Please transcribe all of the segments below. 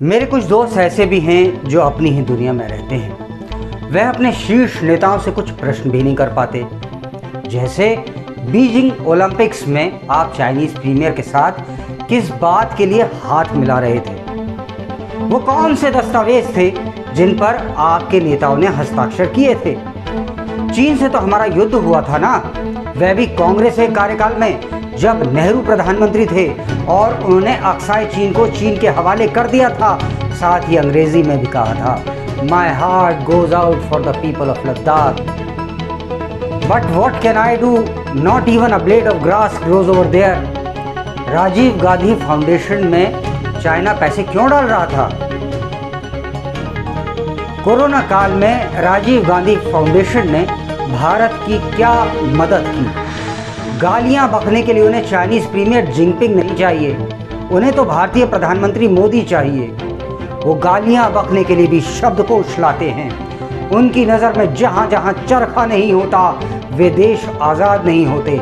मेरे कुछ दोस्त ऐसे भी हैं जो अपनी ही दुनिया में रहते हैं। वह अपने शीर्ष नेताओं से कुछ प्रश्न भी नहीं कर पाते। जैसे बीजिंग ओलंपिक्स में आप चाइनीज प्रीमियर के साथ किस बात के लिए हाथ मिला रहे थे? वो कौन से दस्तावेज थे जिन पर आपके नेताओं ने हस्ताक्षर किए थे? चीन से तो हमारा युद्ध हुआ था ना, वह भी कांग्रेस के कार्यकाल में, जब नेहरू प्रधानमंत्री थे और उन्होंने अक्साई चीन को चीन के हवाले कर दिया था। साथ ही अंग्रेजी में भी कहा था, my heart goes out for the people of Ladakh, but what can I do, not even a blade of grass grows over there. Rajiv Gandhi foundation में चाइना पैसे क्यों डाल रहा था? कोरोना काल में राजीव गांधी फाउंडेशन ने भारत की क्या मदद की? गालियां बकने के लिए उन्हें चाइनीज प्रीमियर जिनपिंग नहीं चाहिए, उन्हें तो भारतीय प्रधानमंत्री मोदी चाहिए। वो गालियां बकने के लिए भी शब्दकोश लाते हैं। उनकी नज़र में जहां जहां चरखा नहीं होता वे देश आज़ाद नहीं होते।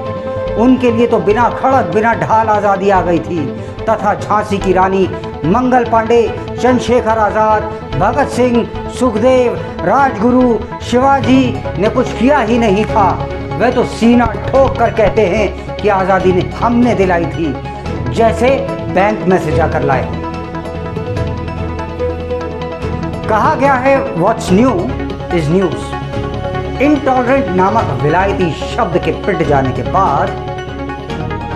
उनके लिए तो बिना खड़क बिना ढाल आज़ादी आ गई थी, तथा झांसी की रानी, मंगल पांडे, चंद्रशेखर आज़ाद, भगत सिंह, सुखदेव, राजगुरु, शिवाजी ने कुछ किया ही नहीं था। वे तो सीना ठोक कर कहते हैं कि आज़ादी ने हमने दिलाई थी, जैसे बैंक में से जाकर लाए। कहा गया है what's new is news. Intolerant नामक विलायती शब्द के पिट जाने के बाद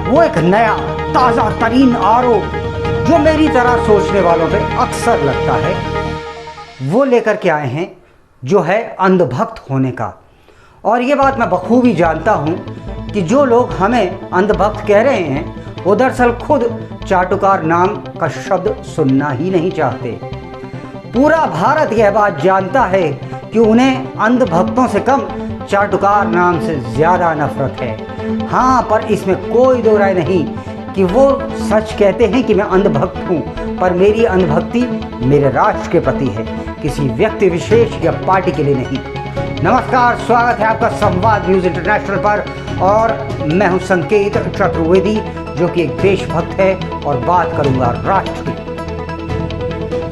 वो एक नया ताज़ा तरीन आरोप जो मेरी तरह सोचने वालों पे अक्सर लगता है, वो लेकर के आए हैं, जो है अंधभक्त होने का। और ये बात मैं बखूबी जानता हूँ कि जो लोग हमें अंधभक्त कह रहे हैं वो दरअसल खुद चाटुकार नाम का शब्द सुनना ही नहीं चाहते। पूरा भारत यह बात जानता है कि उन्हें अंधभक्तों से कम चाटुकार नाम से ज़्यादा नफरत है। हाँ, पर इसमें कोई दो राय नहीं कि वो सच कहते हैं कि मैं अंधभक्त हूँ, पर मेरी अंधभक्ति मेरे राष्ट्र के प्रति है, किसी व्यक्ति विशेष या पार्टी के लिए नहीं। नमस्कार, स्वागत है आपका संवाद न्यूज़ इंटरनेशनल पर, और मैं हूँ संकेत चतुर्वेदी, जो कि एक देशभक्त है और बात करूँगा राष्ट्र की।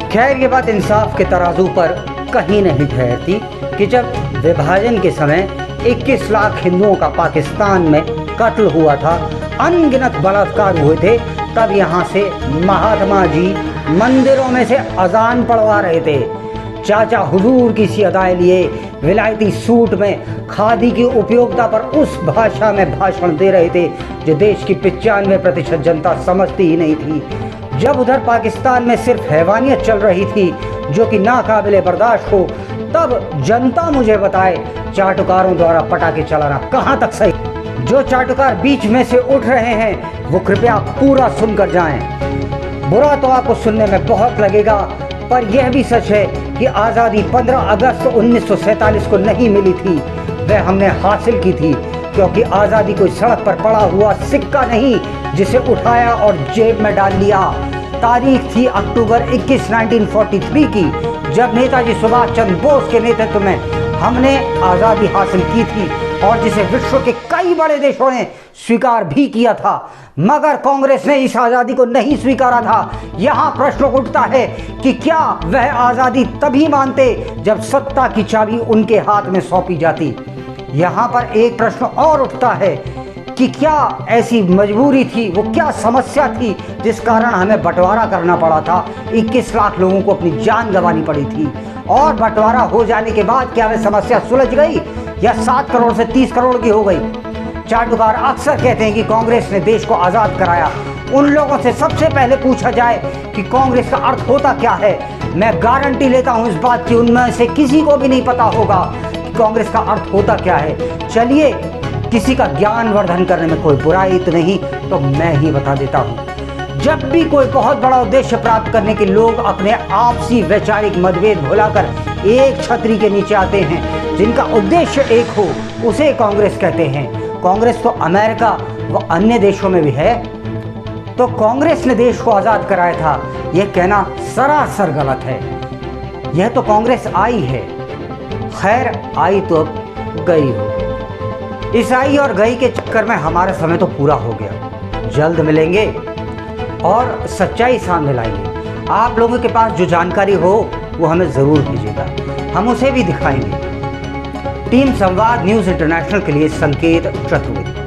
खैर, ये बात इंसाफ के तराजू पर कहीं नहीं ठहरती कि जब विभाजन के समय 21 लाख हिंदुओं का पाकिस्तान में कत्ल हुआ था, अनगिनत बलात्कार हुए थे, तब यहाँ से महात्मा जी मंदिरों में से अजान पढ़वा रहे थे। चाचा हुजूर की सी अदाएं लिए विलायती सूट में खादी की उपयोगिता पर उस भाषा में भाषण दे रहे थे जो देश की 95% जनता समझती ही नहीं थी। जब उधर पाकिस्तान में सिर्फ हैवानियत चल रही थी जो कि नाकाबिले बर्दाश्त हो, तब जनता मुझे बताए चाटुकारों द्वारा पटाखे चलाना कहाँ तक सही। जो चाटुकार बीच में से उठ रहे हैं वो कृपया पूरा सुनकर जाएं। बुरा तो आपको सुनने में बहुत लगेगा, पर यह भी सच है कि आज़ादी 15 अगस्त 1947 को नहीं मिली थी, वह हमने हासिल की थी। क्योंकि आज़ादी कोई सड़क पर पड़ा हुआ सिक्का नहीं जिसे उठाया और जेब में डाल लिया। तारीख थी अक्टूबर 21, 1943 की, जब नेताजी सुभाष चंद्र बोस के नेतृत्व में हमने आज़ादी हासिल की थी, और जिसे विश्व के कई बड़े देशों ने स्वीकार भी किया था, मगर कांग्रेस ने इस आज़ादी को नहीं स्वीकारा था। यहाँ प्रश्न उठता है कि क्या वह आज़ादी तभी मानते जब सत्ता की चाबी उनके हाथ में सौंपी जाती। यहाँ पर एक प्रश्न और उठता है कि क्या ऐसी मजबूरी थी, वो क्या समस्या थी जिस कारण हमें बंटवारा करना पड़ा था। 21 लाख लोगों को अपनी जान गंवानी पड़ी थी, और बंटवारा हो जाने के बाद क्या वह समस्या सुलझ गई या 7 करोड़ से 30 करोड़ की हो गई। चाटुकार अक्सर कहते हैं कि कांग्रेस ने देश को आज़ाद कराया। उन लोगों से सबसे पहले पूछा जाए कि कांग्रेस का अर्थ होता क्या है, मैं गारंटी लेता हूं इस बात की उनमें से किसी को भी नहीं पता होगा कि कांग्रेस का अर्थ होता क्या है। चलिए, किसी का ज्ञान वर्धन करने में कोई बुराई तो नहीं, तो मैं ही बता देता हूँ। जब भी कोई बहुत बड़ा उद्देश्य प्राप्त करने के लोग अपने आपसी वैचारिक मतभेद भुलाकर एक छतरी के नीचे आते हैं, जिनका उद्देश्य एक हो, उसे कांग्रेस कहते हैं। कांग्रेस तो अमेरिका व अन्य देशों में भी है। तो कांग्रेस ने देश को आज़ाद कराया था, यह कहना सरासर गलत है। यह तो कांग्रेस आई है। खैर, आई तो अब गई हो। इस आई और गई के चक्कर में हमारा समय तो पूरा हो गया। जल्द मिलेंगे और सच्चाई सामने लाएंगे। आप लोगों के पास जो जानकारी हो वो हमें ज़रूर भेजिएगा, हम उसे भी दिखाएंगे। टीम संवाद न्यूज़ इंटरनेशनल के लिए संकेत चतुर्वेदी।